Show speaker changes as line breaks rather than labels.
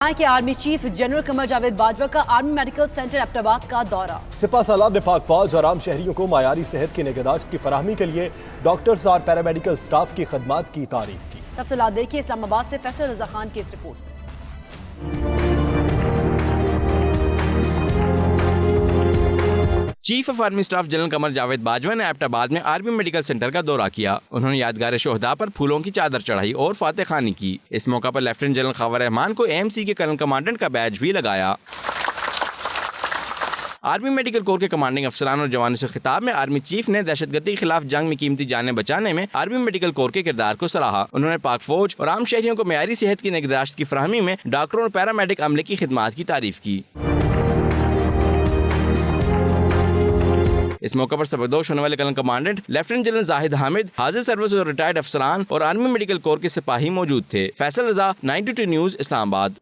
के army chief general Qamar Javed Bajwa का army medical centre Abbottabad का दौरा।
सिपा सालार ने पाक फौज और आम शहरियों को मायारी सेहत की निगहदाश्त की फराहमी के लिए डॉक्टर्स और पैरामेडिकल स्टाफ की खदमात की तारीफ की।
तफसीलात देखिए इस्लामाबाद से फैसल रजा खान की इस रिपोर्ट।
Chief of army staff general Qamar Javed Bajwa ने एबटाबाद में आर्मी मेडिकल सेंटर का दौरा किया। उन्होंने यादगार शोहदा पर फूलों की चादर चढ़ाई और फातह खानी की। इस मौका पर लेफ्टिनेंट जनरल खबर रहमान को AMC के कर्नल कमांडेंट का बैज भी लगाया। आर्मी मेडिकल कोर के कमांडिंग अफसरान और जवानों से खिताब में आर्मी चीफ ने दहशतगर्दी के खिलाफ जंग में कीमती जानें बचाने में आर्मी मेडिकल कोर के किरदार को सराहा। उन्होंने पाक फौज और आम शहरियों को मेयारी सेहत की निगहदाश्त की फराहमी में डॉक्टरों और पैरामेडिक अमले की खिदमात की तारीफ की। इस मौके पर सबकदोश होने वाले colonel commandant lieutenant general Zahid Hamid, हाजिर सर्विस और रिटायर्ड अफसरान और आर्मी मेडिकल कोर के सिपाही मौजूद थे। फैसल रजा, 92 न्यूज़, इस्लामाबाद।